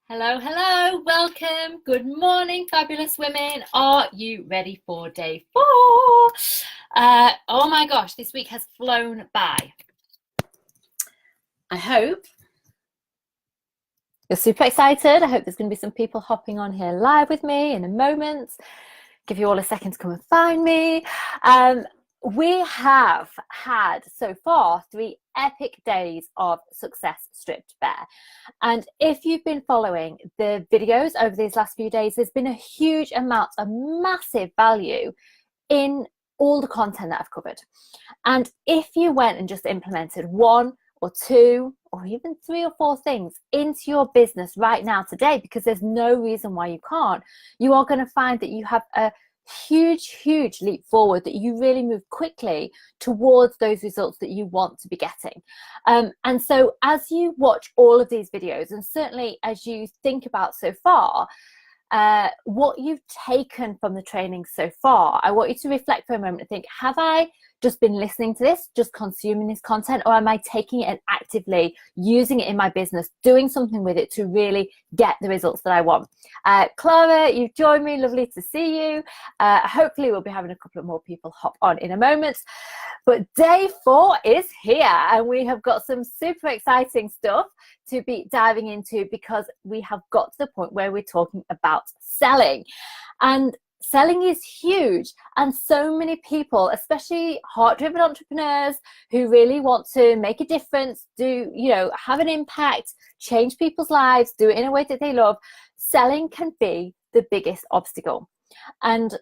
Hello, hello, welcome. Good morning, fabulous women. Are you ready for day 4? Oh my gosh, this week has flown by. I hope you're super excited. I hope there's going to be some people hopping on here live with me in a moment. Give you all a second to come and find me. We have had so far 3 epic days of success stripped bare. And if you've been following the videos over these last few days, there's been a huge amount of massive value in all the content that I've covered. And if you went and just implemented 1 or 2 or even 3 or 4 things into your business right now today, because there's no reason why you can't, you are going to find that you have a huge leap forward, that you really move quickly towards those results that you want to be getting. And so as you watch all of these videos, and certainly as you think about so far, what you've taken from the training so far, I want you to reflect for a moment and think, have I just been listening to this, just consuming this content, or am I taking it and actively using it in my business, doing something with it to really get the results that I want? Clara, you've joined me. Lovely to see you. Hopefully we'll be having a couple of more people hop on in a moment. But day 4 is here, and we have got some super exciting stuff to be diving into, because we have got to the point where we're talking about selling. And selling is huge, and so many people, especially heart-driven entrepreneurs who really want to make a difference, have an impact, change people's lives, do it in a way that they love, selling can be the biggest obstacle. And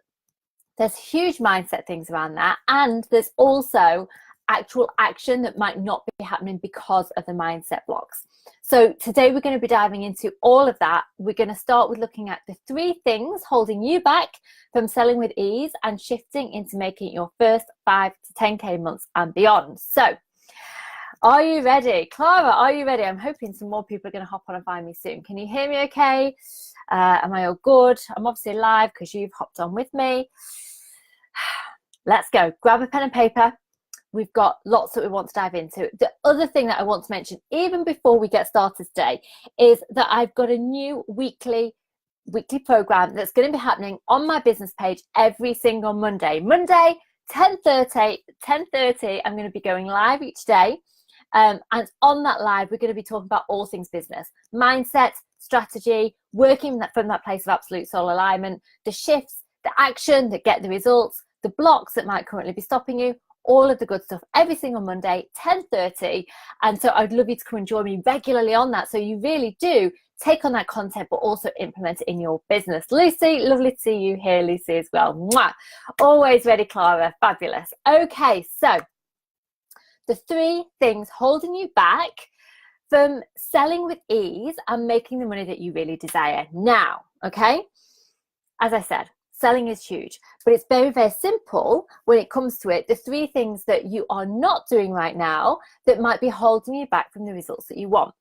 there's huge mindset things around that, and there's also actual action that might not be happening because of the mindset blocks. So today we're going to be diving into all of that. We're going to start with looking at the 3 things holding you back from selling with ease and shifting into making your first 5 to 10k months and beyond. So are you ready? Clara, are you ready? I'm hoping some more people are going to hop on and find me soon. Can you hear me okay? Am I all good? I'm obviously live because you've hopped on with me. Let's go. Grab a pen and paper. We've got lots that we want to dive into. The other thing that I want to mention, even before we get started today, is that I've got a new weekly program that's going to be happening on my business page every single Monday. Monday, 10:30, I'm going to be going live each day. And on that live, we're going to be talking about all things business, mindset, strategy, working from that place of absolute soul alignment, the shifts, the action that get the results, the blocks that might currently be stopping you, all of the good stuff every single Monday, 10:30. And so I'd love you to come and join me regularly on that, so you really do take on that content but also implement it in your business. Lucy, lovely to see you here, Lucy, as well. Mwah. Always ready, Clara. Fabulous. Okay, so the 3 things holding you back from selling with ease and making the money that you really desire now. Okay, as I said, selling is huge, but it's very simple when it comes to it. The 3 things that you are not doing right now that might be holding you back from the results that you want.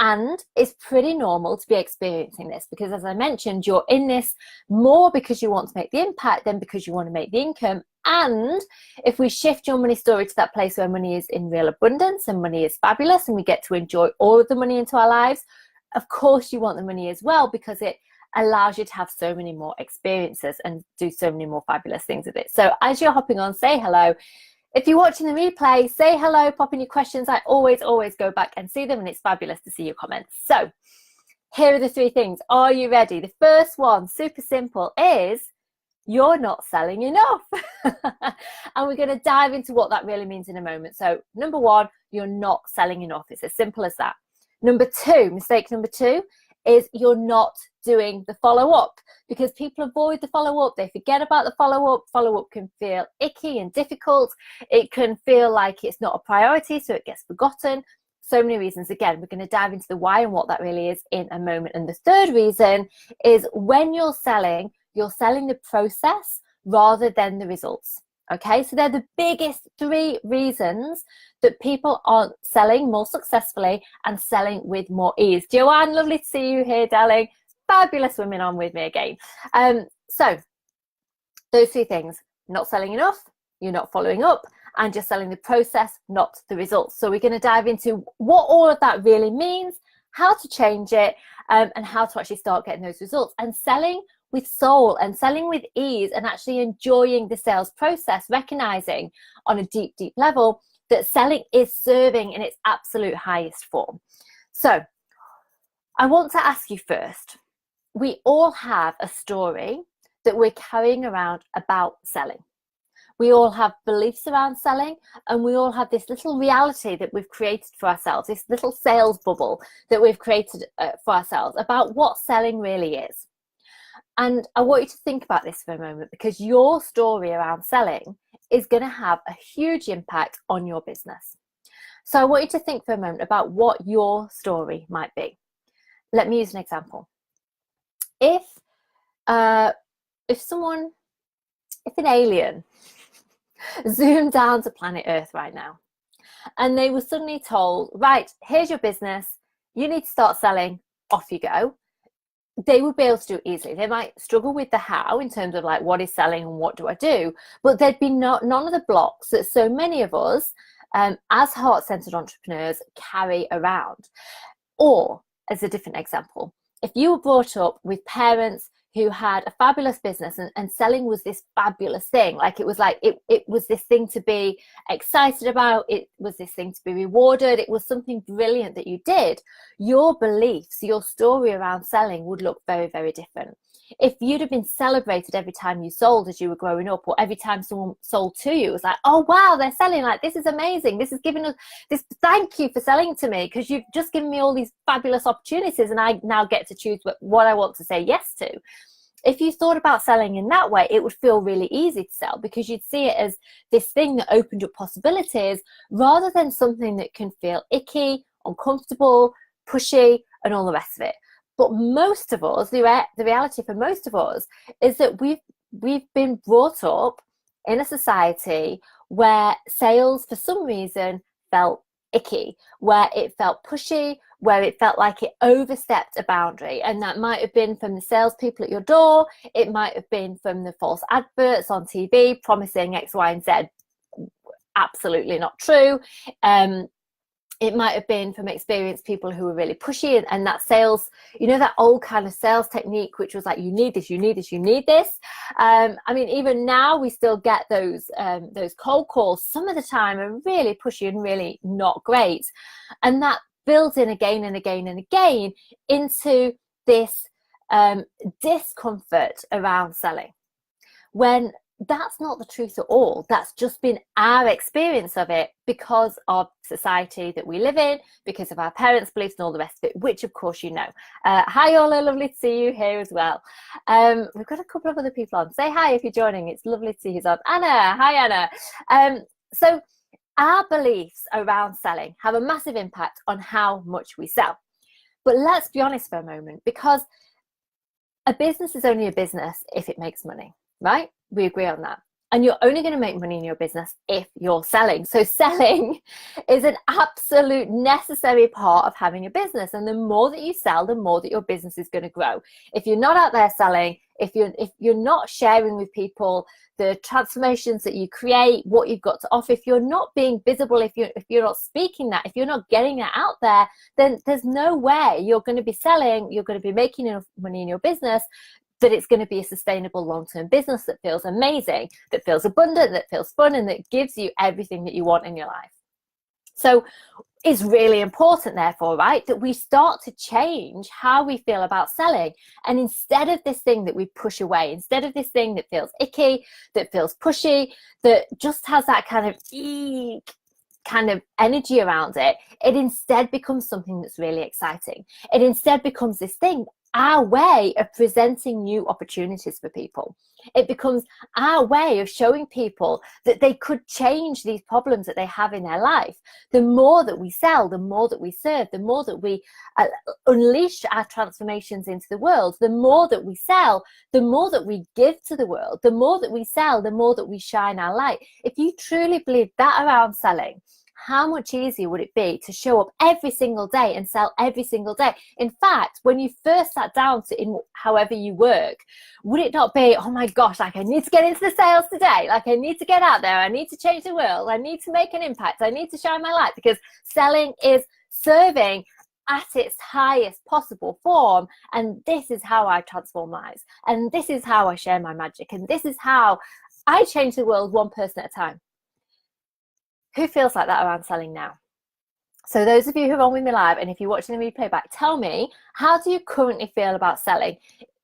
And it's pretty normal to be experiencing this, because as I mentioned, you're in this more because you want to make the impact than because you want to make the income. And if we shift your money story to that place where money is in real abundance and money is fabulous and we get to enjoy all of the money into our lives, of course you want the money as well, because it allows you to have so many more experiences and do so many more fabulous things with it. So as you're hopping on, say hello. If you're watching the replay, say hello, pop in your questions. I always go back and see them, and it's fabulous to see your comments. So here are the 3 things. Are you ready? The first one, super simple, is you're not selling enough. And we're going to dive into what that really means in a moment. So number 1, you're not selling enough. It's as simple as that. Number 2, mistake number 2, is you're not doing the follow-up, because people avoid the follow-up. They forget about the follow-up. Follow-up can feel icky and difficult. It can feel like it's not a priority, so it gets forgotten. So many reasons. Again, we're going to dive into the why and what that really is in a moment. And the third reason is when you're selling the process rather than the results. Okay, so they're the biggest 3 reasons that people aren't selling more successfully and selling with more ease. Joanne, lovely to see you here, darling. Fabulous women on with me again. So those 3 things: not selling enough, you're not following up, and you're selling the process, not the results. So we're going to dive into what all of that really means, how to change it, and how to actually start getting those results and selling with soul and selling with ease and actually enjoying the sales process, recognizing on a deep, deep level that selling is serving in its absolute highest form. So I want to ask you first, we all have a story that we're carrying around about selling. We all have beliefs around selling, and we all have this little reality that we've created for ourselves, this little sales bubble that we've created for ourselves about what selling really is. And I want you to think about this for a moment, because your story around selling is going to have a huge impact on your business. So I want you to think for a moment about what your story might be. Let me use an example. If an alien zoomed down to planet Earth right now, and they were suddenly told, right, here's your business, you need to start selling, off you go, they would be able to do it easily. They might struggle with the how in terms of like, what is selling and what do I do? But there'd be none of the blocks that so many of us as heart-centered entrepreneurs carry around. Or as a different example, if you were brought up with parents who had a fabulous business and selling was this fabulous thing, like it was this thing to be excited about, it was this thing to be rewarded, it was something brilliant that you did, your beliefs, your story around selling would look very, very different. If you'd have been celebrated every time you sold as you were growing up, or every time someone sold to you, it was like, oh wow, they're selling, like this is amazing, this is giving us this, thank you for selling to me, because you've just given me all these fabulous opportunities and I now get to choose what I want to say yes to. If you thought about selling in that way, it would feel really easy to sell, because you'd see it as this thing that opened up possibilities rather than something that can feel icky, uncomfortable, pushy, and all the rest of it. But most of us, the reality for most of us is that we've been brought up in a society where sales for some reason felt icky, where it felt pushy, where it felt like it overstepped a boundary. And that might have been from the salespeople at your door, it might have been from the false adverts on TV promising X, Y, and Z. Absolutely not true. It might have been from experienced people who were really pushy, and that sales, you know, that old kind of sales technique, which was like, you need this, you need this, you need this. I mean, even now we still get those cold calls. Some of the time are really pushy and really not great. And that builds in again and again and again into this discomfort around selling, when that's not the truth at all. That's just been our experience of it because of society that we live in, because of our parents' beliefs and all the rest of it, which of course you know. Hi Ola, lovely to see you here as well. We've got a couple of other people on. Say hi if you're joining. It's lovely to see who's on. Anna, hi Anna. So our beliefs around selling have a massive impact on how much we sell. But let's be honest for a moment, because a business is only a business if it makes money, right? We agree on that. And you're only going to make money in your business if you're selling. So selling is an absolute necessary part of having a business. And the more that you sell, the more that your business is going to grow. If you're not out there selling, if you're not sharing with people the transformations that you create, what you've got to offer, if you're not being visible, if you're not speaking that, if you're not getting that out there, then there's no way you're going to be selling, you're going to be making enough money in your business that it's going to be a sustainable long-term business that feels amazing, that feels abundant, that feels fun, and that gives you everything that you want in your life. So it's really important, therefore, right, that we start to change how we feel about selling. And instead of this thing that we push away, instead of this thing that feels icky, that feels pushy, that just has that kind of eek kind of energy around it, it instead becomes something that's really exciting. It instead becomes this thing, our way of presenting new opportunities for people. It becomes our way of showing people that they could change these problems that they have in their life. The more that we sell, the more that we serve, the more that we unleash our transformations into the world, the more that we sell, the more that we give to the world, the more that we sell, the more that we shine our light. If you truly believe that around selling, how much easier would it be to show up every single day and sell every single day? In fact, when you first sat down to in however you work, would it not be, oh my gosh, like I need to get into the sales today, like I need to get out there, I need to change the world, I need to make an impact, I need to shine my light, because selling is serving at its highest possible form, and this is how I transform lives, and this is how I share my magic, and this is how I change the world one person at a time. Who feels like that around selling now? So those of you who are on with me live, and if you're watching the replay back, tell me, how do you currently feel about selling?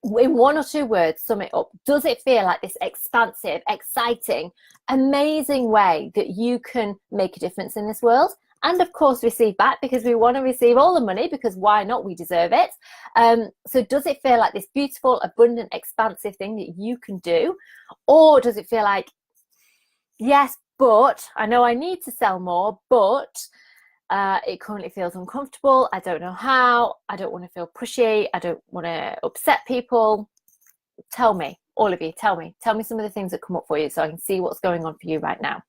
In 1 or 2 words, sum it up. Does it feel like this expansive, exciting, amazing way that you can make a difference in this world? And of course, receive back, because we want to receive all the money, because why not? We deserve it. So does it feel like this beautiful, abundant, expansive thing that you can do? Or does it feel like, yes, but I know I need to sell more, but it currently feels uncomfortable. I don't know how. I don't want to feel pushy. I don't want to upset people. Tell me, all of you, tell me some of the things that come up for you, so I can see what's going on for you right now.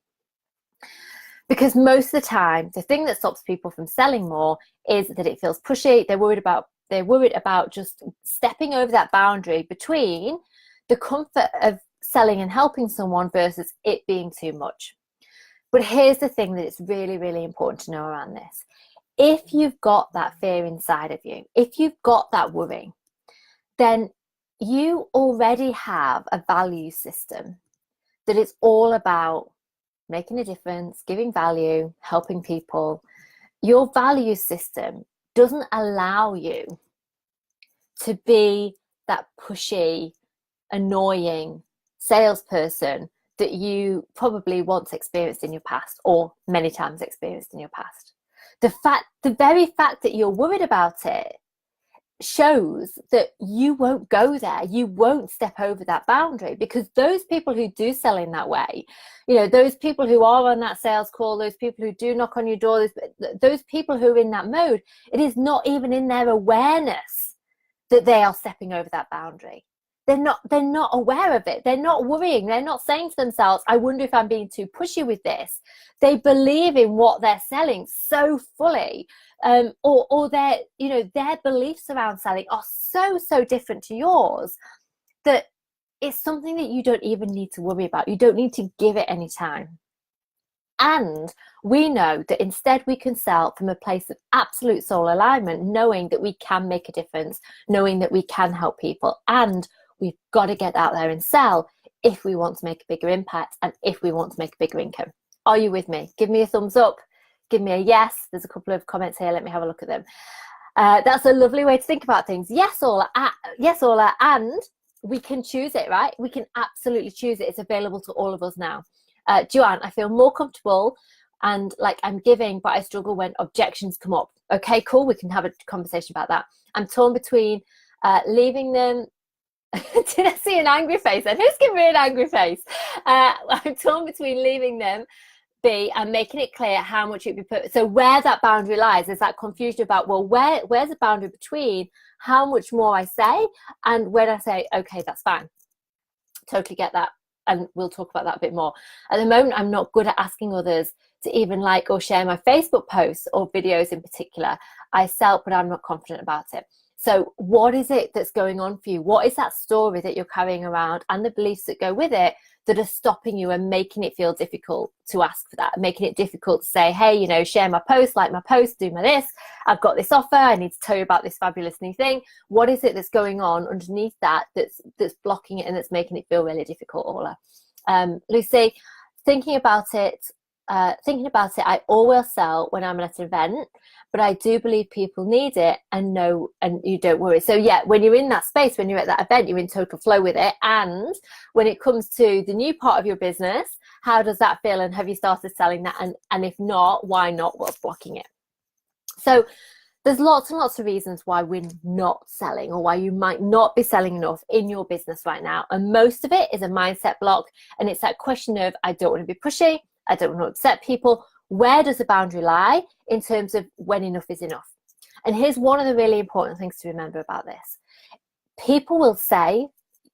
Because most of the time, the thing that stops people from selling more is that it feels pushy. They're worried about just stepping over that boundary between the comfort of selling and helping someone versus it being too much. But here's the thing that it's really, really important to know around this. If you've got that fear inside of you, if you've got that worry, then you already have a value system that is all about making a difference, giving value, helping people. Your value system doesn't allow you to be that pushy, annoying salesperson that you probably once experienced in your past, or many times experienced in your past. The very fact that you're worried about it shows that you won't go there. You won't step over that boundary, because those people who do sell in that way, those people who are on that sales call, those people who do knock on your door, those people who are in that mode, it is not even in their awareness that they are stepping over that boundary. They're not aware of it. They're not worrying. They're not saying to themselves, I wonder if I'm being too pushy with this. They believe in what they're selling so fully, or their beliefs around selling are so different to yours, that it's something that you don't even need to worry about. You don't need to give it any time. And we know that instead we can sell from a place of absolute soul alignment, knowing that we can make a difference, knowing that we can help people, and we've got to get out there and sell if we want to make a bigger impact and if we want to make a bigger income. Are you with me? Give me a thumbs up. Give me a yes. There's a couple of comments here. Let me have a look at them. That's a lovely way to think about things. Yes, Ola. Yes, Ola. And we can choose it, right? We can absolutely choose it. It's available to all of us now. Joanne, I feel more comfortable and like I'm giving, but I struggle when objections come up. Okay, cool. We can have a conversation about that. I'm torn between leaving them. Did I see an angry face? And who's giving me an angry face? I'm torn between leaving them be and making it clear how much it would be put. So where that boundary lies is that confusion about, well, where's the boundary between how much more I say and when I say, okay, that's fine. Totally get that. And we'll talk about that a bit more. At the moment, I'm not good at asking others to even like or share my Facebook posts or videos in particular. I sell, but I'm not confident about it. So what is it that's going on for you? What is that story that you're carrying around and the beliefs that go with it that are stopping you and making it feel difficult to ask for that, making it difficult to say, hey, share my post, like my post, do my this, I've got this offer, I need to tell you about this fabulous new thing. What is it that's going on underneath that that's blocking it and that's making it feel really difficult, Ola? Lucy, thinking about it, I always sell when I'm at an event, but I do believe people need it and you don't worry. So yeah, when you're in that space, when you're at that event, you're in total flow with it. And when it comes to the new part of your business, how does that feel? And have you started selling that? And if not, why not? What's blocking it? So there's lots and lots of reasons why we're not selling or why you might not be selling enough in your business right now. And most of it is a mindset block. And it's that question of, I don't want to be pushy. I don't want to upset people. Where does the boundary lie in terms of when enough is enough? And here's one of the really important things to remember about this. People will say,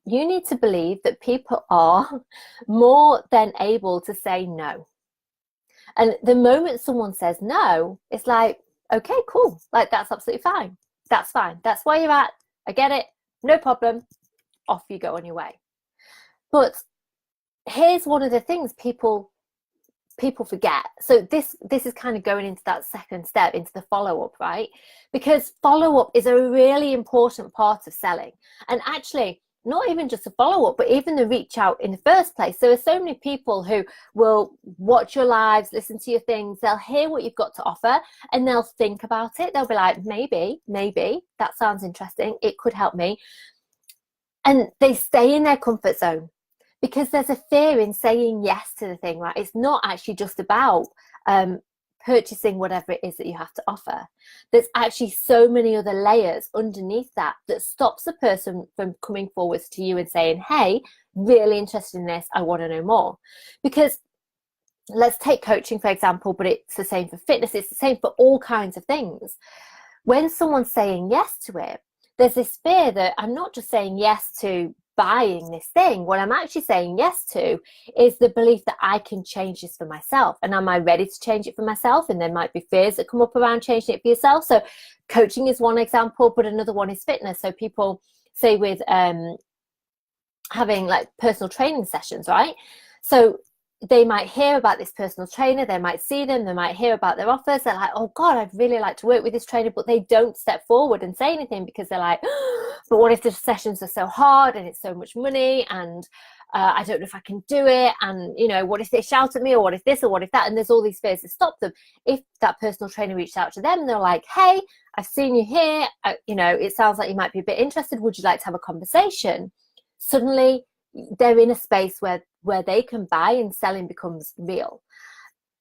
you need to believe that people are more than able to say no. And the moment someone says no, it's like, okay, cool. Like, that's absolutely fine. That's fine. That's where you're at. I get it. No problem. Off you go on your way. But here's one of the things people people forget. So this is kind of going into that second step, into the follow-up, right? Because follow-up is a really important part of selling. And actually, not even just a follow-up, but even the reach out in the first place. There are so many people who will watch your lives, listen to your things, they'll hear what you've got to offer, and they'll think about it. They'll be like, maybe, that sounds interesting. It could help me. And they stay in their comfort zone because there's a fear in saying yes to the thing, right? It's not actually just about purchasing whatever it is that you have to offer. There's actually so many other layers underneath that stops the person from coming forwards to you and saying, hey, really interested in this, I want to know more. Because let's take coaching, for example, but it's the same for fitness, it's the same for all kinds of things. When someone's saying yes to it, there's this fear that I'm not just saying yes to buying this thing. What I'm actually saying yes to is the belief that I can change this for myself. And am I ready to change it for myself? And there might be fears that come up around changing it for yourself. So coaching is one example, but another one is fitness. So people say with having like personal training sessions, right? So they might hear about this personal trainer, they might see them, they might hear about their offers. They're like, oh God, I'd really like to work with this trainer, but they don't step forward and say anything because they're like, but what if the sessions are so hard and it's so much money and I don't know if I can do it, and you know, what if they shout at me, or what if this, or what if that, and there's all these fears that stop them. If that personal trainer reached out to them and they're like, hey, I've seen you here, you know, it sounds like you might be a bit interested, would you like to have a conversation? Suddenly they're in a space where they can buy, and selling becomes real.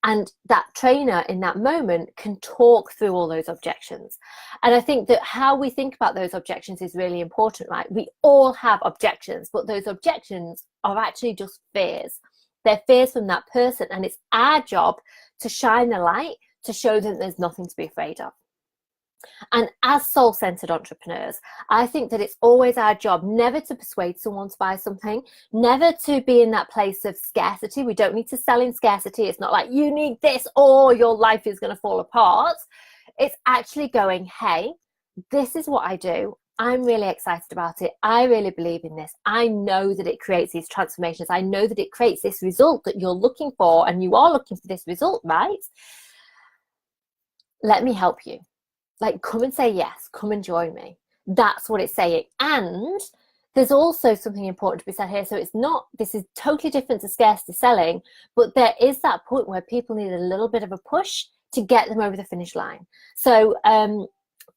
And that trainer in that moment can talk through all those objections. And I think that how we think about those objections is really important, right? We all have objections, but those objections are actually just fears. They're fears from that person, and it's our job to shine the light to show them there's nothing to be afraid of. And as soul-centered entrepreneurs, I think that it's always our job never to persuade someone to buy something, never to be in that place of scarcity. We don't need to sell in scarcity. It's not like you need this or your life is going to fall apart. It's actually going, hey, this is what I do. I'm really excited about it. I really believe in this. I know that it creates these transformations. I know that it creates this result that you're looking for, and you are looking for this result, right? Let me help you. Like, come and say yes, come and join me. That's what it's saying. And there's also something important to be said here. So it's not, this is totally different to scarcity selling, but there is that point where people need a little bit of a push to get them over the finish line. So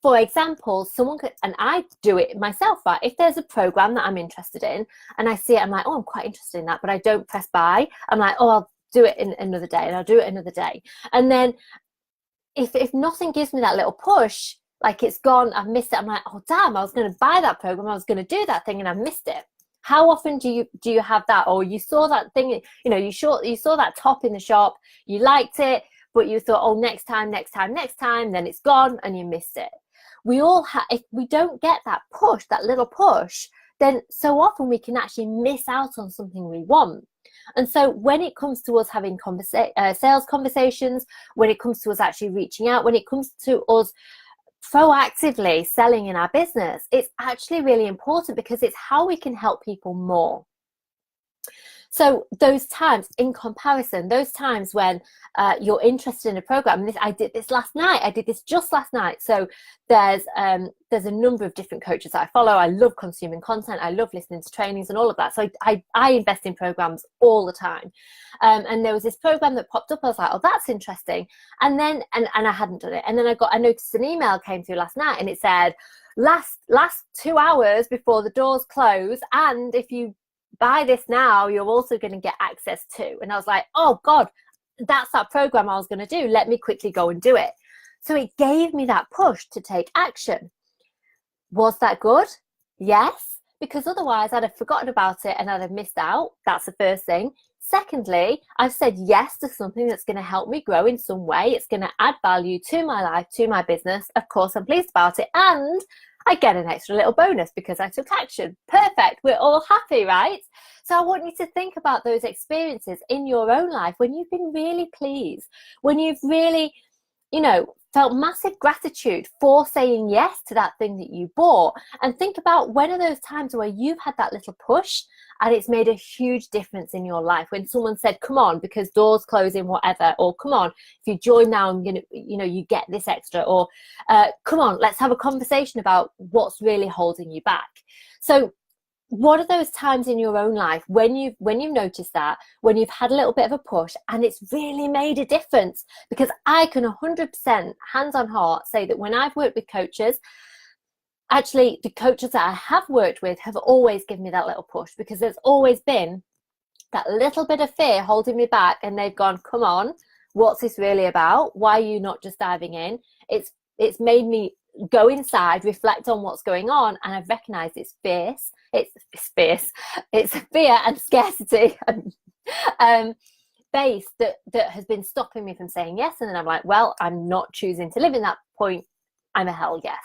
for example, someone could, and I do it myself, right? If there's a program that I'm interested in and I see it, I'm like, oh, I'm quite interested in that, but I don't press buy. I'm like, oh, I'll do it in another day, and I'll do it another day. And then if nothing gives me that little push, like it's gone, I've missed it, I'm like, oh damn, I was going to buy that program, I was going to do that thing, and I missed it. How often do you have that? Or you saw that thing, you know, you saw that top in the shop, you liked it, but you thought, oh, next time, then it's gone and you missed it. We all have, if we don't get that push, that little push, then so often we can actually miss out on something we want. And so when it comes to us having sales conversations, when it comes to us actually reaching out, when it comes to us proactively selling in our business, it's actually really important because it's how we can help people more. So those times, in comparison, those times when you're interested in a program, and I did this last night, I did this just last night. So there's a number of different coaches that I follow. I love consuming content. I love listening to trainings and all of that. So I invest in programs all the time. And there was this program that popped up. I was like, oh, that's interesting. And then, and I hadn't done it. And then I noticed an email came through last night, and it said, last 2 hours before the doors close, and if you buy this now, you're also going to get access to. And I was like, oh God, that's that program I was going to do. Let me quickly go and do it. So it gave me that push to take action. Was that good? Yes, because otherwise I'd have forgotten about it and I'd have missed out. That's the first thing. Secondly, I've said yes to something that's going to help me grow in some way. It's going to add value to my life, to my business. Of course, I'm pleased about it. And I get an extra little bonus because I took action. Perfect. We're all happy, right? So I want you to think about those experiences in your own life when you've been really pleased, when you've really, you know, felt massive gratitude for saying yes to that thing that you bought. And think about, when are those times where you've had that little push and it's made a huge difference in your life? When someone said, come on, because doors closing, whatever, or come on, if you join now, I'm gonna, you get this extra, or come on, let's have a conversation about what's really holding you back. So what are those times in your own life when you've noticed that, when you've had a little bit of a push and it's really made a difference? Because I can 100% hands on heart say that when I've worked with coaches, actually the coaches that I have worked with have always given me that little push, because there's always been that little bit of fear holding me back, and they've gone, come on, what's this really about? Why are you not just diving in? It's made me go inside, reflect on what's going on, and I've recognized it's fierce. It's fear and scarcity base that has been stopping me from saying yes. And then I'm like, well, I'm not choosing to live in that point. I'm a hell yes.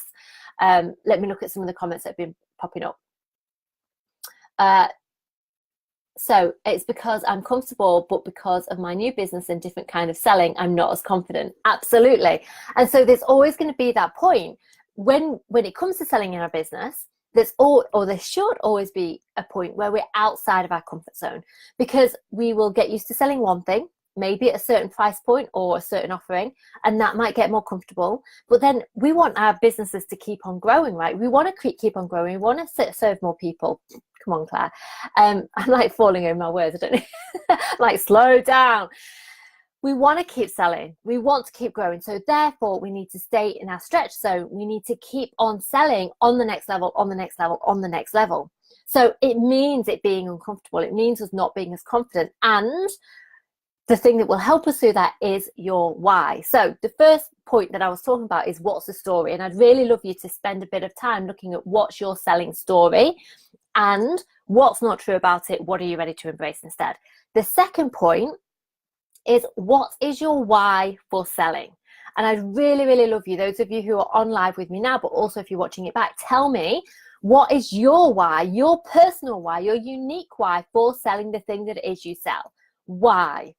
Let me look at some of the comments that have been popping up. So it's because I'm comfortable, but because of my new business and different kind of selling, I'm not as confident. Absolutely. And so there's always going to be that point when it comes to selling in our business. There should always be a point where we're outside of our comfort zone, because we will get used to selling one thing, maybe at a certain price point or a certain offering, and that might get more comfortable. But then we want our businesses to keep on growing, right? We want to keep on growing. We want to serve more people. Come on, Claire. I'm like falling over my words. I don't know. Like, slow down. We want to keep selling. We want to keep growing. So therefore, we need to stay in our stretch zone. We need to keep on selling on the next level, on the next level, on the next level. So it means it being uncomfortable. It means us not being as confident. And the thing that will help us do that is your why. So the first point that I was talking about is, what's the story? And I'd really love you to spend a bit of time looking at what's your selling story and what's not true about it. What are you ready to embrace instead? The second point is, what is your why for selling? And I'd really, really love you, those of you who are on live with me now, but also if you're watching it back, tell me, what is your why, your personal why, your unique why for selling the thing that it is you sell? Why?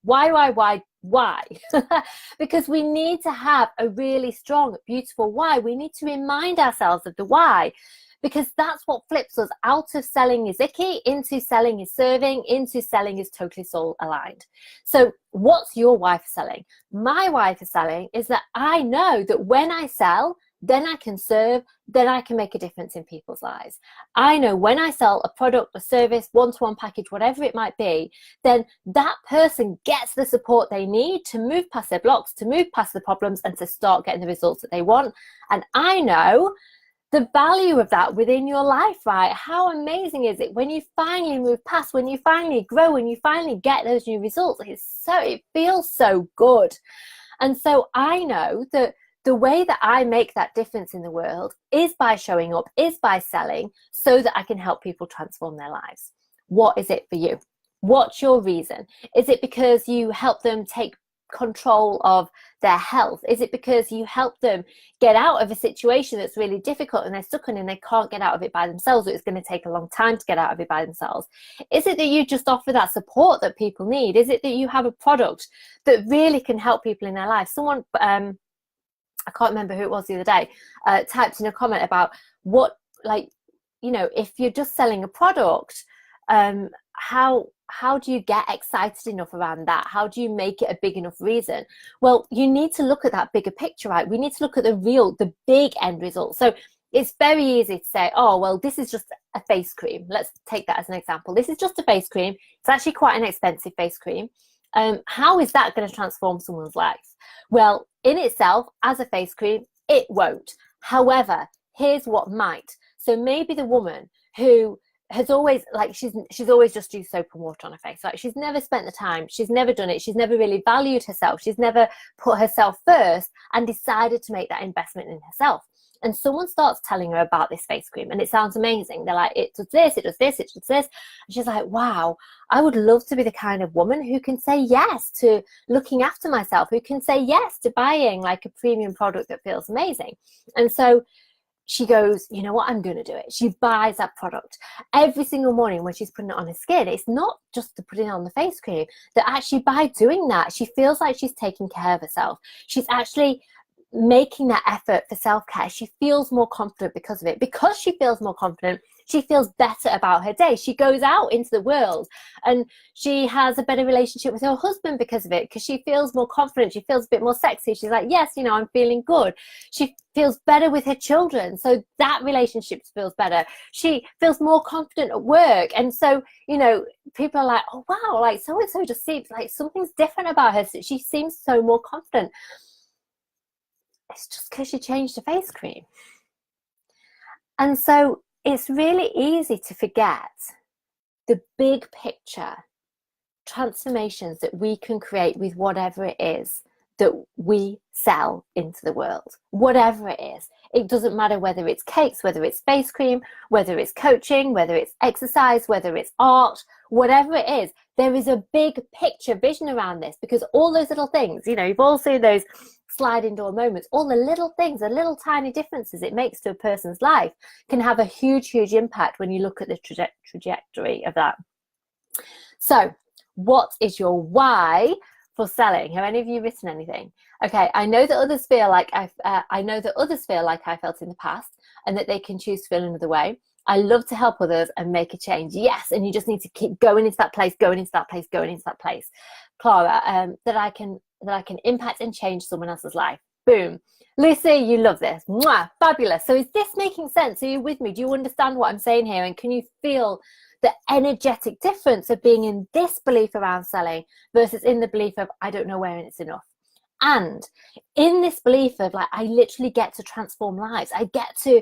Because we need to have a really strong, beautiful why. We need to remind ourselves of the why, because that's what flips us out of selling is icky into selling is serving, into selling is totally soul aligned. So what's your why for selling? My why for selling is that I know that when I sell, then I can serve, then I can make a difference in people's lives. I know when I sell a product, a service, one-to-one package, whatever it might be, then that person gets the support they need to move past their blocks, to move past the problems, and to start getting the results that they want. And I know the value of that within your life, right? How amazing is it when you finally move past, when you finally grow, when you finally get those new results? It feels so good. And so I know that the way that I make that difference in the world is by showing up, is by selling, so that I can help people transform their lives. What is it for you? What's your reason? Is it because you help them take control of their health? Is it because you help them get out of a situation that's really difficult and they're stuck in and they can't get out of it by themselves, or it's going to take a long time to get out of it by themselves? Is it that you just offer that support that people need? Is it that you have a product that really can help people in their life? Someone, I can't remember who it was the other day, typed in a comment about what, like, if you're just selling a product, how do you get excited enough around that? How do you make it a big enough reason? Well, you need to look at that bigger picture, right? We need to look at the big end result. So it's very easy to say, oh, well, this is just a face cream. Let's take that as an example. This is just a face cream. It's actually quite an expensive face cream. How is that going to transform someone's life? Well, in itself, as a face cream, it won't. However, here's what might. So maybe the woman who has always, like, she's always just used soap and water on her face. Like, she's never spent the time, she's never done it, she's never really valued herself, she's never put herself first and decided to make that investment in herself. And someone starts telling her about this face cream and it sounds amazing. They're like, it does this, it does this, it does this. And she's like, wow, I would love to be the kind of woman who can say yes to looking after myself, who can say yes to buying like a premium product that feels amazing. And so she goes, you know what, I'm going to do it. She buys that product every single morning when she's putting it on her skin. It's not just to put it on the face cream, that actually by doing that, she feels like she's taking care of herself. She's actually making that effort for self-care, she feels more confident because of it. Because she feels more confident, she feels better about her day. She goes out into the world and she has a better relationship with her husband because of it, because she feels more confident. She feels a bit more sexy. She's like, yes, I'm feeling good. She feels better with her children. So that relationship feels better. She feels more confident at work. And so, people are like, oh, wow, like so-and-so just seems like something's different about her. So she seems so more confident. It's just because she changed her face cream. And so it's really easy to forget the big picture transformations that we can create with whatever it is that we sell into the world. Whatever it is. It doesn't matter whether it's cakes, whether it's face cream, whether it's coaching, whether it's exercise, whether it's art, whatever it is. There is a big picture vision around this, because all those little things, you've all seen those sliding door moments, all the little things, the little tiny differences it makes to a person's life can have a huge, huge impact when you look at the trajectory of that. So what is your why for selling? Have any of you written anything? Okay, I know that others feel like I felt in the past, and that they can choose to feel another way. I love to help others and make a change. Yes, and you just need to keep going into that place, going into that place, going into that place. Clara, that I can impact and change someone else's life. Boom. Lucy, you love this. Mwah, fabulous. So is this making sense? Are you with me? Do you understand what I'm saying here? And can you feel the energetic difference of being in this belief around selling versus in the belief of I don't know where it's enough? And in this belief of I literally get to transform lives. I get to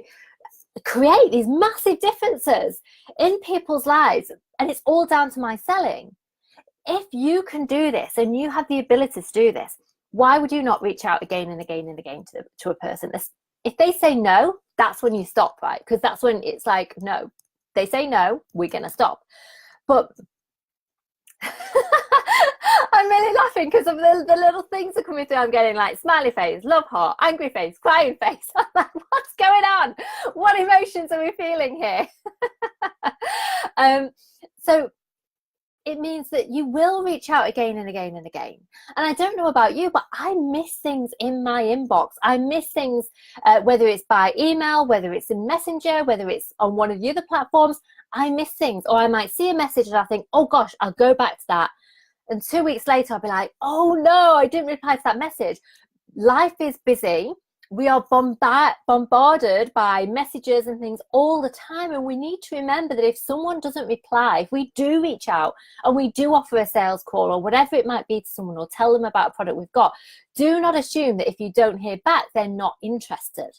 create these massive differences in people's lives, and it's all down to my selling. If you can do this and you have the ability to do this, why would you not reach out again and again and again to a person? If they say no, that's when you stop, right? Because that's when it's like, no, they say no, we're going to stop. But I'm really laughing because of the little things that coming through. I'm getting like smiley face, love heart, angry face, crying face. I'm like, what's going on? What emotions are we feeling here? So it means that you will reach out again and again and again. And I don't know about you, but I miss things in my inbox. I miss things, whether it's by email, whether it's in Messenger, whether it's on one of the other platforms. I miss things. Or I might see a message and I think, oh gosh, I'll go back to that. And 2 weeks later, I'll be like, oh no, I didn't reply to that message. Life is busy. We are bombarded by messages and things all the time. And we need to remember that if someone doesn't reply, if we do reach out and we do offer a sales call or whatever it might be to someone, or tell them about a product we've got, do not assume that if you don't hear back, they're not interested.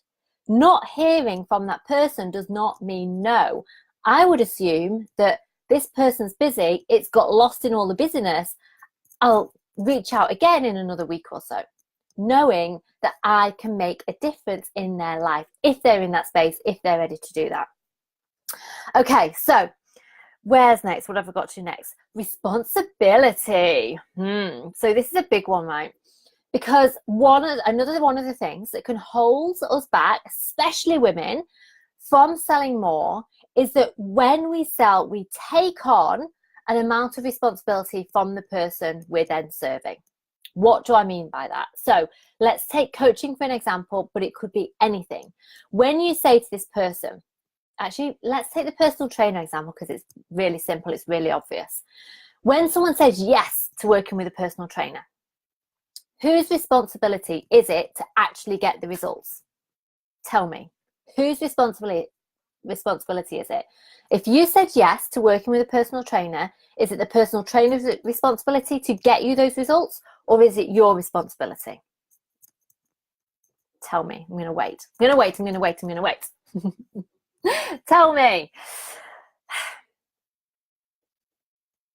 Not hearing from that person does not mean no. I would assume that this person's busy, it's got lost in all the busyness. I'll reach out again in another week or so, knowing that I can make a difference in their life if they're in that space, if they're ready to do that. Okay, so where's next? What have I got to next? Responsibility. So this is a big one, right? Because another one of the things that can hold us back, especially women, from selling more is that when we sell, we take on an amount of responsibility from the person we're then serving. What do I mean by that? So let's take coaching for an example, but it could be anything. When you say to this person, actually, let's take the personal trainer example because it's really simple, it's really obvious. When someone says yes to working with a personal trainer, whose responsibility is it to actually get the results? Tell me, whose responsibility is it? If you said yes to working with a personal trainer, is it the personal trainer's responsibility to get you those results, or is it your responsibility? Tell me. I'm going to wait. Tell me.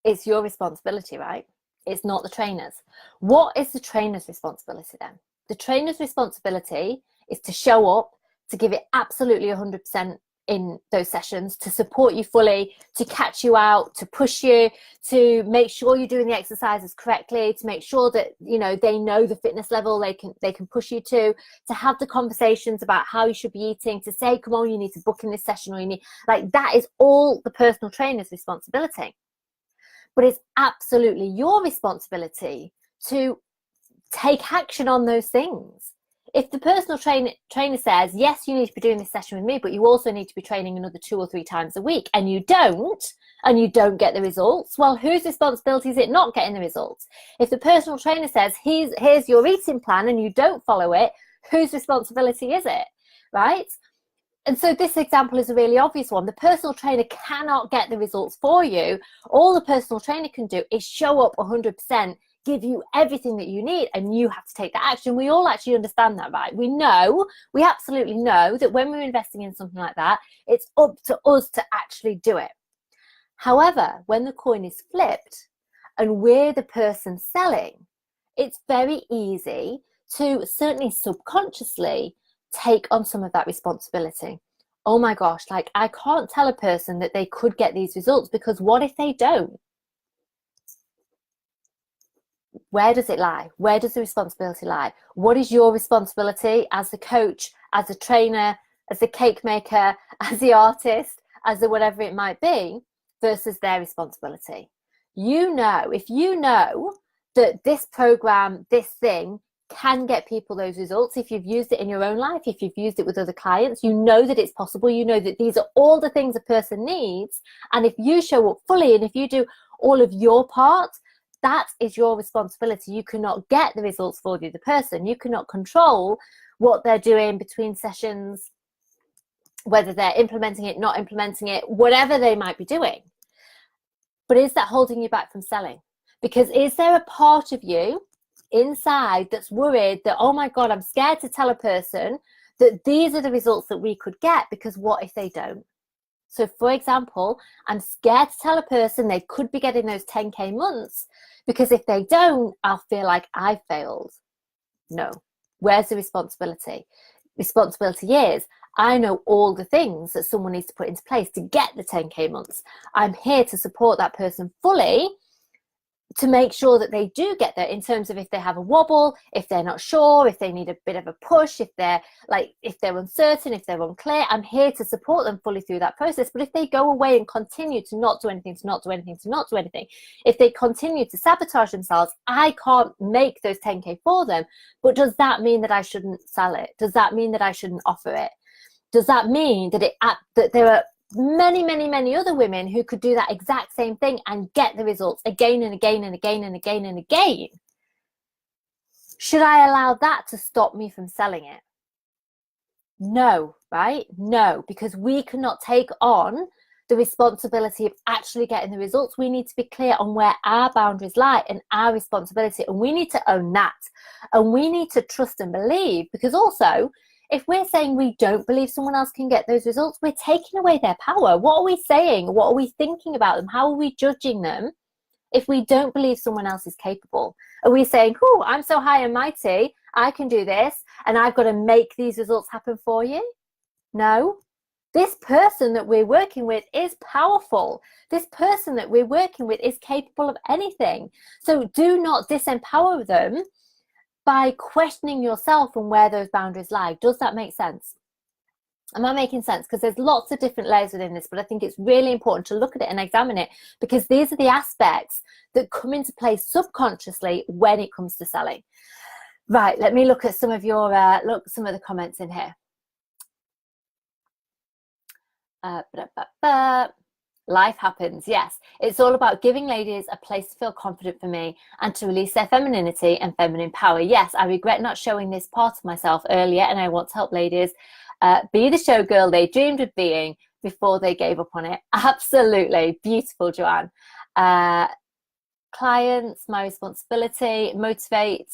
It's your responsibility, right? It's not the trainer's. What is the trainer's responsibility then? The trainer's responsibility is to show up, to give it absolutely 100% in those sessions, to support you fully, to catch you out, to push you, to make sure you're doing the exercises correctly, to make sure that they know the fitness level they can push you to have the conversations about how you should be eating, to say, come on, you need to book in this session, or you need, that is all the personal trainer's responsibility. But it's absolutely your responsibility to take action on those things. If the personal trainer says, yes, you need to be doing this session with me, but you also need to be training another 2 or 3 times a week, and you don't get the results, well, whose responsibility is it not getting the results? If the personal trainer says, here's your eating plan, and you don't follow it, whose responsibility is it, right? And so this example is a really obvious one. The personal trainer cannot get the results for you. All the personal trainer can do is show up 100%, give you everything that you need, and you have to take that action. We all actually understand that, right? We absolutely know that when we're investing in something like that, it's up to us to actually do it. However, when the coin is flipped and we're the person selling, it's very easy to certainly subconsciously take on some of that responsibility. Oh my gosh, like I can't tell a person that they could get these results, because what if they don't? Where does it lie? Where does the responsibility lie? What is your responsibility as the coach, as the trainer, as the cake maker, as the artist, as the whatever it might be, versus their responsibility? You know, if you know that this program, this thing can get people those results, if you've used it in your own life, if you've used it with other clients, you know that it's possible, you know that these are all the things a person needs, and if you show up fully and if you do all of your part, that is your responsibility. You cannot get the results for the other person. You cannot control what they're doing between sessions, whether they're implementing it, not implementing it, whatever they might be doing. But is that holding you back from selling? Because is there a part of you inside that's worried that, oh my God, I'm scared to tell a person that these are the results that we could get, because what if they don't? So for example, I'm scared to tell a person they could be getting those 10K months, because if they don't, I'll feel like I failed. No. Where's the responsibility? Responsibility is, I know all the things that someone needs to put into place to get the 10K months. I'm here to support that person fully, to make sure that they do get there, in terms of if they have a wobble, if they're not sure, if they need a bit of a push, if they're uncertain, if they're unclear, I'm here to support them fully through that process. But if they go away and continue to not do anything, if they continue to sabotage themselves, I can't make those 10K for them. But does that mean that I shouldn't sell it? Does that mean that I shouldn't offer it? Does that mean that that there are many other women who could do that exact same thing and get the results again and again and again and again and again? Should I allow that to stop me from selling it? No, right? No, because we cannot take on the responsibility of actually getting the results. We need to be clear on where our boundaries lie and our responsibility, and we need to own that, and we need to trust and believe. Because also, if we're saying we don't believe someone else can get those results, we're taking away their power. What are we saying? What are we thinking about them? How are we judging them if we don't believe someone else is capable? Are we saying, oh, I'm so high and mighty, I can do this, and I've got to make these results happen for you? No. This person that we're working with is powerful. This person that we're working with is capable of anything. So do not disempower them by questioning yourself and where those boundaries lie. Does that make sense? Am I making sense? Because there's lots of different layers within this, but I think it's really important to look at it and examine it, because these are the aspects that come into play subconsciously when it comes to selling. Right, let me look at some of your some of the comments in here. Life happens. Yes, it's all about giving ladies a place to feel confident for me and to release their femininity and feminine power. Yes, I regret not showing this part of myself earlier, and I want to help ladies be the showgirl they dreamed of being before they gave up on it. Absolutely. Beautiful, Joanne. Clients, my responsibility, motivate.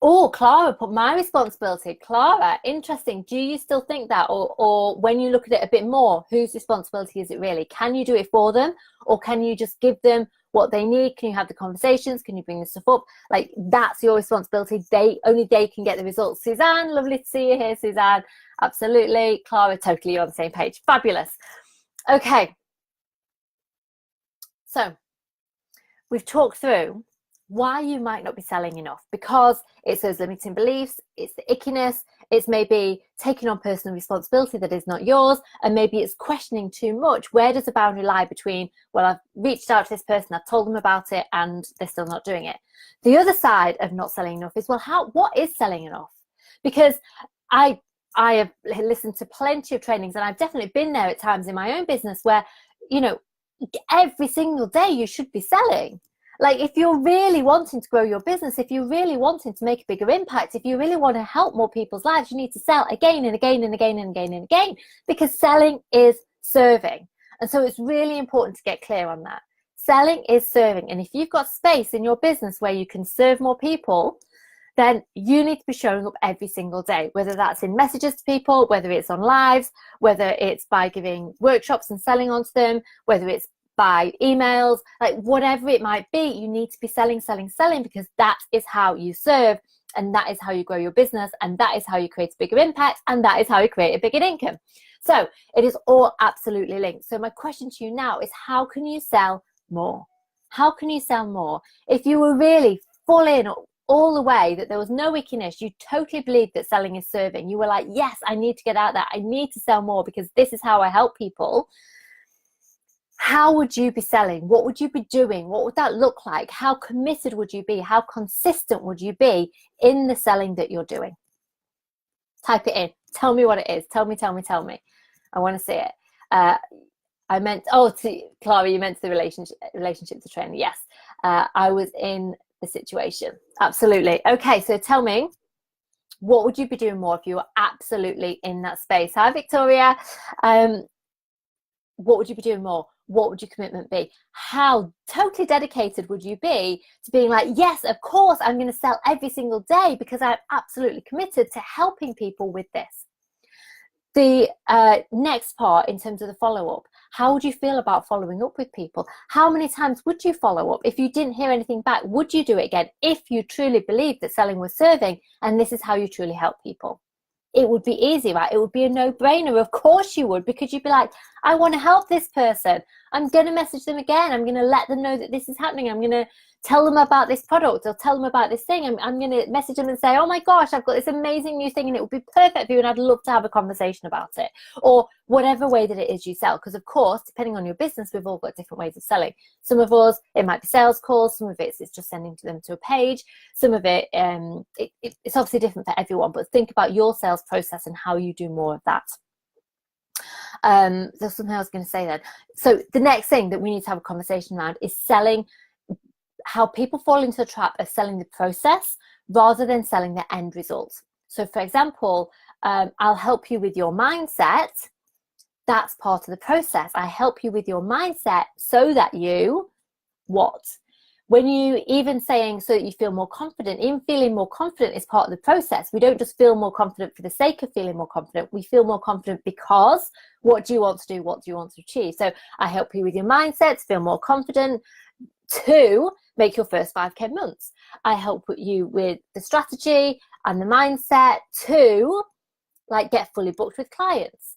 Oh, Clara put my responsibility. Clara, interesting. Do you still think that? Or when you look at it a bit more, whose responsibility is it really? Can you do it for them? Or can you just give them what they need? Can you have the conversations? Can you bring the stuff up? Like, that's your responsibility. Only they can get the results. Suzanne, lovely to see you here, Suzanne. Absolutely. Clara, totally on the same page. Fabulous. Okay. So we've talked through why you might not be selling enough, because it's those limiting beliefs, it's the ickiness, it's maybe taking on personal responsibility that is not yours, and maybe it's questioning too much. Where does the boundary lie between, well, I've reached out to this person, I've told them about it, and they're still not doing it? The other side of not selling enough is, well, what is selling enough? Because I have listened to plenty of trainings, and I've definitely been there at times in my own business where, you know, every single day you should be selling. Like, if you're really wanting to grow your business, if you're really wanting to make a bigger impact, if you really want to help more people's lives, you need to sell again and again and again and again and again, because selling is serving. And so it's really important to get clear on that. Selling is serving. And if you've got space in your business where you can serve more people, then you need to be showing up every single day, whether that's in messages to people, whether it's on lives, whether it's by giving workshops and selling onto them, whether it's by emails, like whatever it might be, you need to be selling, because that is how you serve, and that is how you grow your business, and that is how you create a bigger impact, and that is how you create a bigger income. So it is all absolutely linked. So my question to you now is, how can you sell more? How can you sell more? If you were really full in all the way, that there was no wickiness, you totally believed that selling is serving, you were like, yes, I need to get out there, I need to sell more because this is how I help people. How would you be selling? What would you be doing? What would that look like? How committed would you be? How consistent would you be in the selling that you're doing? Type it in. Tell me what it is. Tell me. I want to see it. I meant, Clara, you meant the relationship to training. Yes, I was in the situation. Absolutely. Okay, so tell me, what would you be doing more if you were absolutely in that space? Hi, Victoria. What would you be doing more? What would your commitment be? How totally dedicated would you be to being like, yes, of course, I'm going to sell every single day because I'm absolutely committed to helping people with this. The next part, in terms of the follow-up, how would you feel about following up with people? How many times would you follow up? If you didn't hear anything back, would you do it again? If you truly believed that selling was serving and this is how you truly help people. It would be easy, right? It would be a no-brainer. Of course you would, because you'd be like, I want to help this person. I'm going to message them again. I'm going to let them know that this is happening. I'm going to tell them about this product or tell them about this thing. I'm going to message them and say, oh my gosh, I've got this amazing new thing and it would be perfect for you and I'd love to have a conversation about it. Or whatever way that it is you sell. Because of course, depending on your business, we've all got different ways of selling. Some of us, it might be sales calls. Some of it's just sending them to a page. Some of it, it's obviously different for everyone, but think about your sales process and how you do more of that. There's something I was going to say then. So the next thing that we need to have a conversation around is selling, how people fall into the trap of selling the process rather than selling the end result. So for example, I'll help you with your mindset. That's part of the process. I help you with your mindset so that you, what? When you even saying so that you feel more confident, even feeling more confident is part of the process. We don't just feel more confident for the sake of feeling more confident. We feel more confident because what do you want to do? What do you want to achieve? So I help you with your mindset to feel more confident, to make your first 5K months. I help you with the strategy and the mindset to like get fully booked with clients.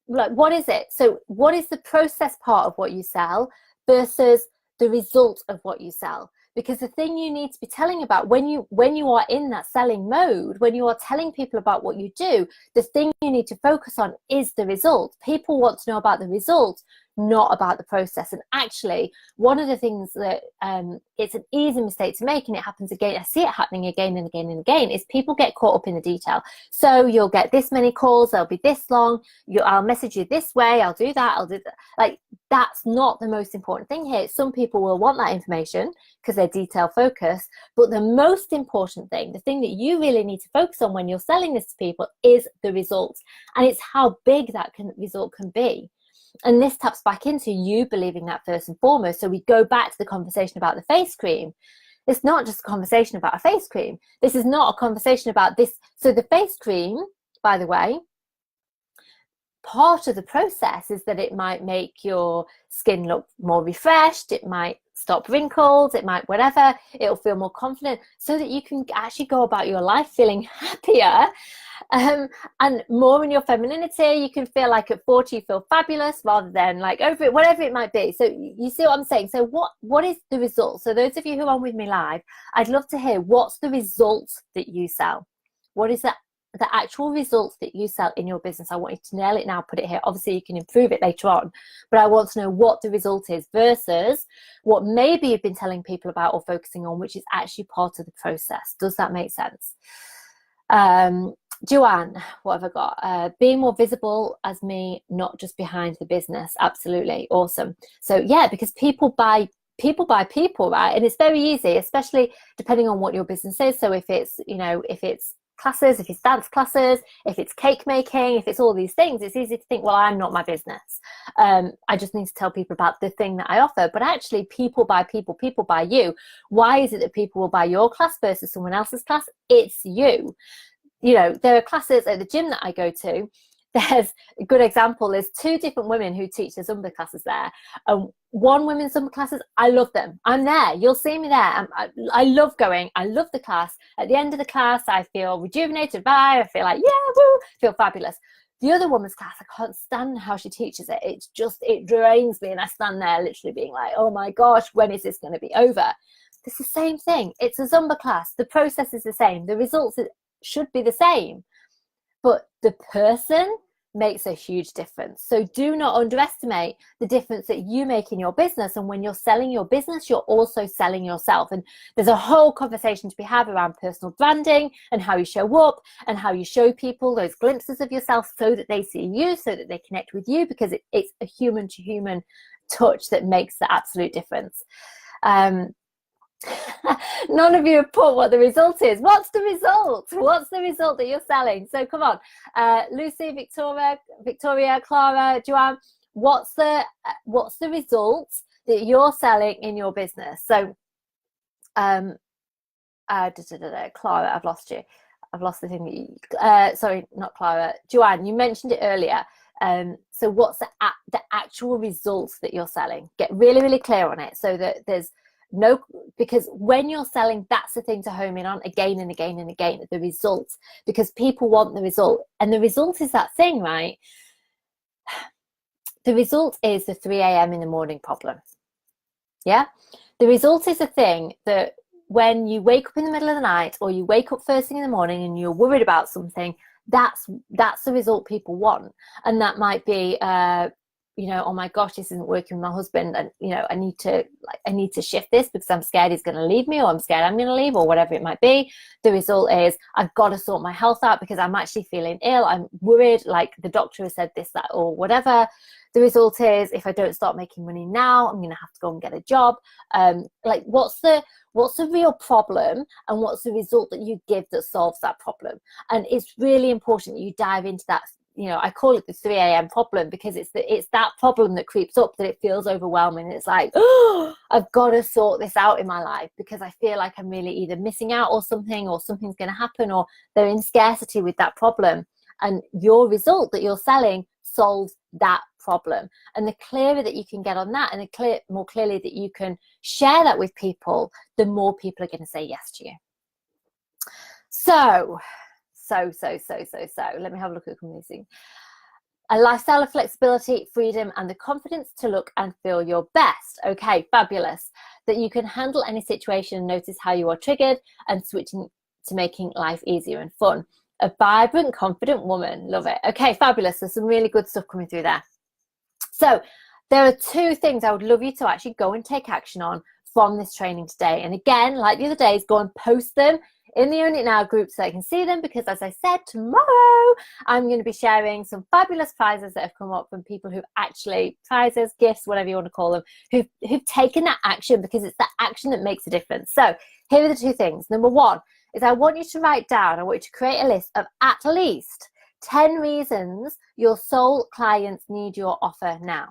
Like, what is it? So what is the process part of what you sell versus the result of what you sell? Because the thing you need to be telling about when you are in that selling mode, when you are telling people about what you do, the thing you need to focus on is the result. People want to know about the result, not about the process. And actually, one of the things that it's an easy mistake to make, and it happens again, I see it happening again and again and again, is people get caught up in the detail. So you'll get this many calls, they'll be this long, I'll message you this way, I'll do that, I'll do that. Like, that's not the most important thing here. Some people will want that information because they're detail focused, but the most important thing, the thing that you really need to focus on when you're selling this to people, is the results. And it's how big that result can be. And this taps back into you believing that first and foremost. So we go back to the conversation about the face cream. It's not just a conversation about a face cream. This is not a conversation about this. So the face cream, by the way, part of the process is that it might make your skin look more refreshed. It might stop wrinkles. It might whatever. It'll feel more confident so that you can actually go about your life feeling happier and more in your femininity. You can feel like at 40 you feel fabulous rather than like over it, whatever it might be. So you see what I'm saying? So what is the result? So those of you who are on with me live, I'd love to hear, what's the result that you sell? What is that? The actual results that you sell in your business. I want you to nail it now, put it here. Obviously you can improve it later on, but I want to know what the result is versus what maybe you've been telling people about or focusing on, which is actually part of the process. Does that make sense? Joanne, what have I got? Being more visible as me, not just behind the business. Absolutely awesome. So yeah, because people buy people, right? And it's very easy, especially depending on what your business is. So if it's, if it's classes, if it's dance classes, if it's cake making, if it's all these things, it's easy to think, well, I'm not my business. I just need to tell people about the thing that I offer. But actually, people buy people, people buy you. Why is it that people will buy your class versus someone else's class? It's you. There are classes at the gym that I go to. There's a good example. There's 2 different women who teach the Zumba classes there. One women's Zumba classes, I love them. I'm there. You'll see me there. I love going. I love the class. At the end of the class, I feel rejuvenated. I feel like, yeah, woo, feel fabulous. The other woman's class, I can't stand how she teaches it. It drains me. And I stand there literally being like, oh my gosh, when is this going to be over? It's the same thing. It's a Zumba class. The process is the same. The results should be the same, but the person makes a huge difference. So do not underestimate the difference that you make in your business. And when you're selling your business, you're also selling yourself. And there's a whole conversation to be had around personal branding and how you show up and how you show people those glimpses of yourself so that they see you, so that they connect with you, because it's a human to human touch that makes the absolute difference. None of you have put what the result is. What's the result? What's the result that you're selling? So come on, Lucy, Victoria, Clara, Joanne, what's the result that you're selling in your business? So Clara, I've lost you. I've lost the thing that you, sorry, not Clara, Joanne, you mentioned it earlier. So what's the actual results that you're selling? Get really, really clear on it, so that there's no, because when you're selling, that's the thing to home in on again and again and again, the results, because people want the result. And the result is that thing, right? The result is the 3 a.m. in the morning problem. Yeah. The result is a thing that when you wake up in the middle of the night, or you wake up first thing in the morning and you're worried about something, that's the result people want. And that might be, oh my gosh, this isn't working with my husband, and I need to shift this because I'm scared he's going to leave me, or I'm scared I'm going to leave, or whatever it might be. The result is I've got to sort my health out because I'm actually feeling ill. I'm worried, like the doctor has said this, that, or whatever. The result is if I don't start making money now, I'm going to have to go and get a job. Like what's the real problem, and what's the result that you give that solves that problem? And it's really important that you dive into that. I call it the 3 a.m. problem, because it's that problem that creeps up, that it feels overwhelming. It's like, oh, I've got to sort this out in my life because I feel like I'm really either missing out or something's going to happen, or they're in scarcity with that problem. And your result that you're selling solves that problem. And the clearer that you can get on that, and the more clearly that you can share that with people, the more people are going to say yes to you. So let me have a look at some of these things. A lifestyle of flexibility, freedom, and the confidence to look and feel your best. Okay, fabulous. That you can handle any situation and notice how you are triggered, and switching to making life easier and fun. A vibrant, confident woman. Love it. Okay, fabulous. There's some really good stuff coming through there. So there are 2 things I would love you to actually go and take action on from this training today. And again, like the other days, go and post them in the Own It Now group so I can see them, because as I said, tomorrow I'm going to be sharing some fabulous prizes that have come up from people who actually, prizes, gifts, whatever you want to call them, who've taken that action, because it's that action that makes a difference. So here are the 2 things. Number 1 is I want you to write down, I want you to create a list of at least 10 reasons your soul clients need your offer now.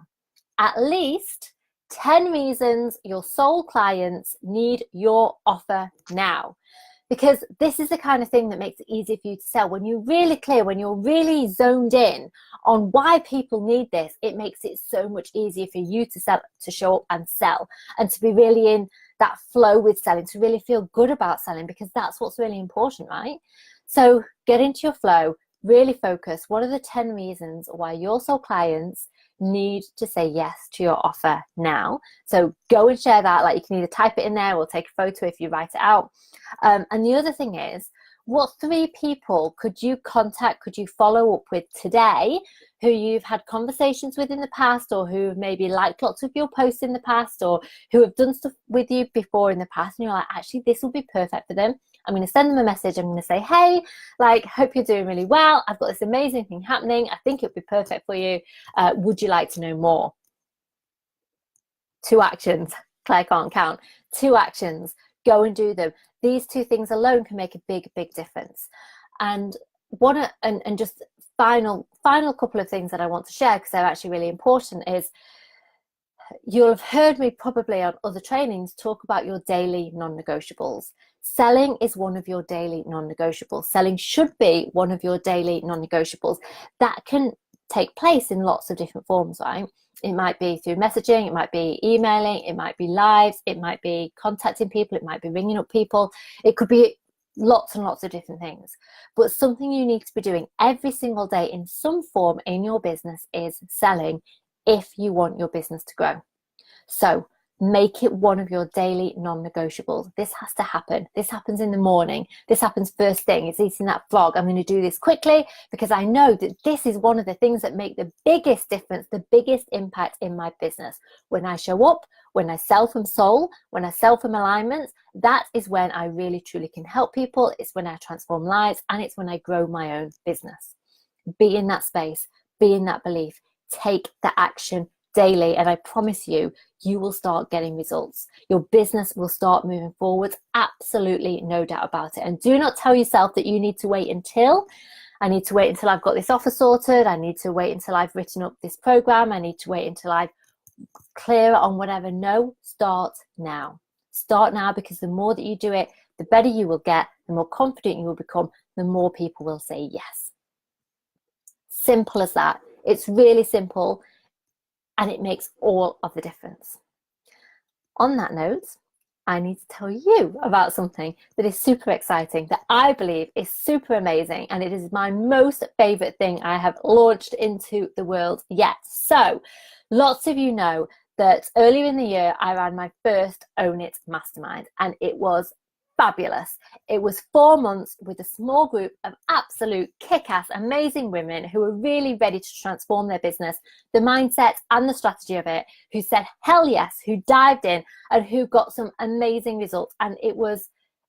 At least 10 reasons your soul clients need your offer now. Because this is the kind of thing that makes it easier for you to sell. When you're really clear, when you're really zoned in on why people need this, it makes it so much easier for you to sell, to show up and sell, and to be really in that flow with selling, to really feel good about selling, because that's what's really important, right? So get into your flow, really focus. What are the 10 reasons why your soul clients need to say yes to your offer now? So go and share that. Like, you can either type it in there or take a photo if you write it out. And the other thing is, what 3 people could you contact, could you follow up with today, who you've had conversations with in the past, or who have maybe liked lots of your posts in the past, or who have done stuff with you before in the past, and you're like, actually, this will be perfect for them. I'm going to send them a message. I'm going to say, hey, like, hope you're doing really well. I've got this amazing thing happening. I think it would be perfect for you. Would you like to know more? 2 actions. Claire can't count. 2 actions. Go and do them. These 2 things alone can make a big, big difference. And just final couple of things that I want to share, because they're actually really important, is you'll have heard me probably on other trainings talk about your daily non-negotiables. Selling is one of your daily non-negotiables. Selling should be one of your daily non-negotiables. That can take place in lots of different forms, right? It might be through messaging, it might be emailing, it might be lives, it might be contacting people, it might be ringing up people, it could be lots and lots of different things. But something you need to be doing every single day in some form in your business is selling, if you want your business to grow. So make it one of your daily non-negotiables. This has to happen. This happens in the morning. This happens first thing. It's eating that frog. I'm going to do this quickly because I know that this is one of the things that make the biggest difference, the biggest impact in my business. When I show up, when I sell from soul, when I sell from alignments, that is when I really truly can help people. It's when I transform lives, and it's when I grow my own business. Be in that space, be in that belief, take the action daily, and I promise you, you will start getting results. Your business will start moving forward. Absolutely no doubt about it. And do not tell yourself that you need to wait until I've got this offer sorted. I need to wait until I've written up this program. I need to wait until I'm clear on whatever. No, start now. Start now, because the more that you do it, the better you will get, the more confident you will become, the more people will say yes. Simple as that. It's really simple. And it makes all of the difference. On that note, I need to tell you about something that is super exciting, that I believe is super amazing, and it is my most favorite thing I have launched into the world yet. So, lots of you know that earlier in the year, I ran my first Own It Mastermind, and it was fabulous. It was 4 months with a small group of absolute kick-ass, amazing women who were really ready to transform their business, the mindset and the strategy of it, who said hell yes, who dived in, and who got some amazing results. And it was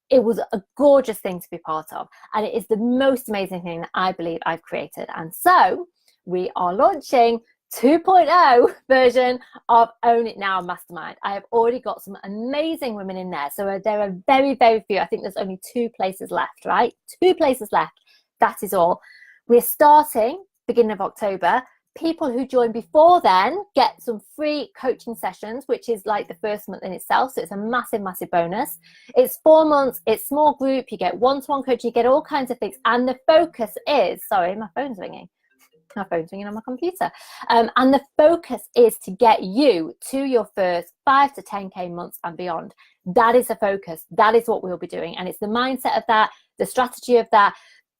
a gorgeous thing to be part of. And it is the most amazing thing that I believe I've created. And so we are launching 2.0 version of Own It Now Mastermind. I have already got some amazing women in there. So there are very, very few. I think there's only 2 places left, right? 2 places left. That is all. We're starting beginning of October. People who join before then get some free coaching sessions, which is like the first month in itself. So it's a massive, massive bonus. It's 4 months. It's small group. You get one-to-one coaching. You get all kinds of things. And the focus is, sorry, my phone's ringing. My phone's ringing on my computer. And the focus is to get you to your first 5 to 10K months and beyond. That is the focus. That is what we'll be doing. And it's the mindset of that, the strategy of that,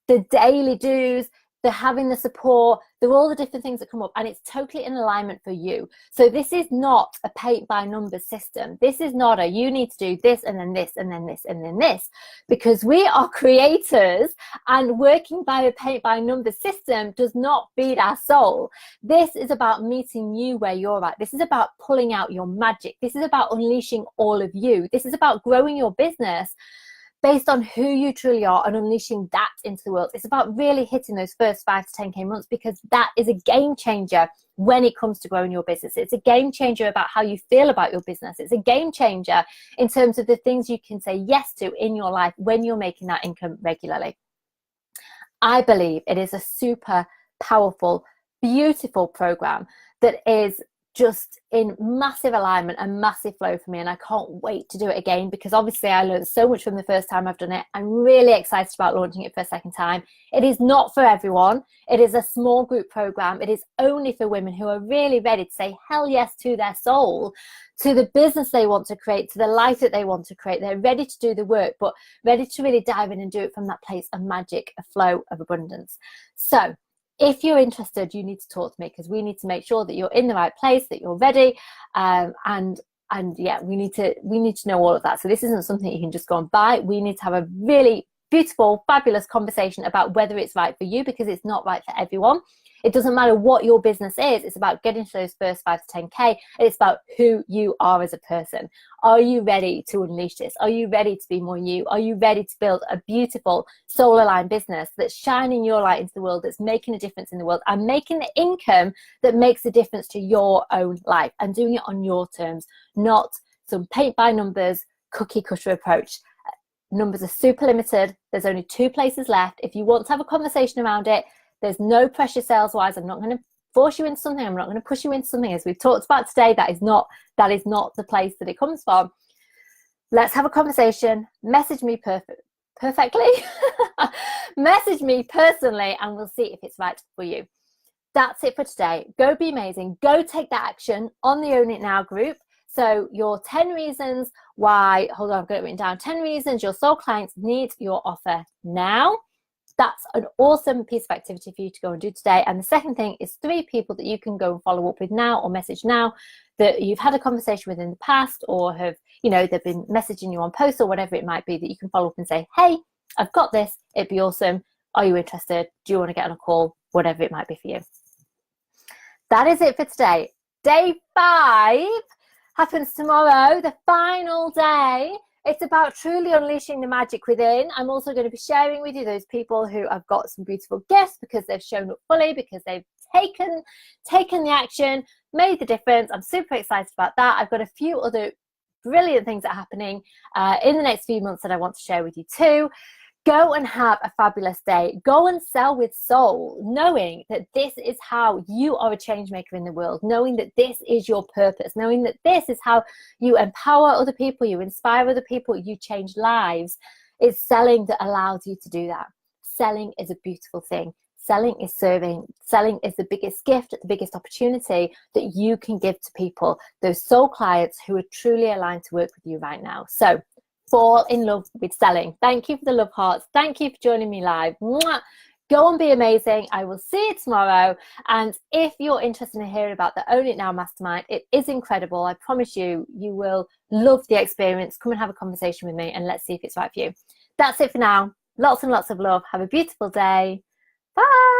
the daily do's, the having the support, there are all the different things that come up, and it's totally in alignment for you. So this is not a paint by numbers system. This is not a you need to do this and then this and then this and then this, because we are creators, and working by a paint by numbers system does not feed our soul. This is about meeting you where you're at. This is about pulling out your magic. This is about unleashing all of you. This is about growing your business based on who you truly are and unleashing that into the world. It's about really hitting those first 5 to 10K months, because that is a game changer when it comes to growing your business. It's a game changer about how you feel about your business. It's a game changer in terms of the things you can say yes to in your life when you're making that income regularly. I believe it is a super powerful, beautiful program that is just in massive alignment and massive flow for me, and I can't wait to do it again, because obviously I learned so much from the first time I've done it. I'm really excited about launching it for a second time. It is not for everyone. It is a small group program. It is only for women who are really ready to say hell yes to their soul, to the business they want to create, to the life that they want to create. They're ready to do the work, but ready to really dive in and do it from that place of magic, a flow of abundance. So if you're interested, you need to talk to me, because we need to make sure that you're in the right place, that you're ready, and yeah, we need to know all of that. So this isn't something you can just go and buy. We need to have a really beautiful, fabulous conversation about whether it's right for you, because it's not right for everyone. It doesn't matter what your business is. It's about getting to those first 5 to 10K. And it's about who you are as a person. Are you ready to unleash this? Are you ready to be more you? Are you ready to build a beautiful soul-aligned business that's shining your light into the world, that's making a difference in the world, and making the income that makes a difference to your own life, and doing it on your terms, not some paint by numbers, cookie cutter approach. Numbers are super limited. There's only 2 places left. If you want to have a conversation around it, there's no pressure sales wise. I'm not going to force you into something. I'm not going to push you into something. As we've talked about today, that is not the place that it comes from. Let's have a conversation. Message me perfectly. Message me personally, and we'll see if it's right for you. That's it for today. Go be amazing. Go take that action on the Own It Now group. So your 10 reasons why, hold on, I've got it written down. 10 reasons your soul clients need your offer now. That's an awesome piece of activity for you to go and do today. And the second thing is 3 people that you can go and follow up with now, or message now, that you've had a conversation with in the past, or have, they've been messaging you on posts or whatever it might be, that you can follow up and say, hey, I've got this. It'd be awesome. Are you interested? Do you want to get on a call? Whatever it might be for you. That is it for today. Day 5 happens tomorrow, the final day. It's about truly unleashing the magic within. I'm also going to be sharing with you those people who have got some beautiful gifts because they've shown up fully, because they've taken the action, made the difference. I'm super excited about that. I've got a few other brilliant things that are happening in the next few months that I want to share with you too. Go and have a fabulous day. Go and sell with soul, knowing that this is how you are a change maker in the world, knowing that this is your purpose, knowing that this is how you empower other people, you inspire other people, you change lives. It's selling that allows you to do that. Selling is a beautiful thing. Selling is serving. Selling is the biggest gift, the biggest opportunity that you can give to people, those soul clients who are truly aligned to work with you right now. So fall in love with selling. Thank you for the love hearts. Thank you for joining me live. Mwah! Go and be amazing. I will see you tomorrow. And if you're interested in hearing about the Own It Now Mastermind, it is incredible. I promise you, you will love the experience. Come and have a conversation with me and let's see if it's right for you. That's it for now. Lots and lots of love. Have a beautiful day. Bye.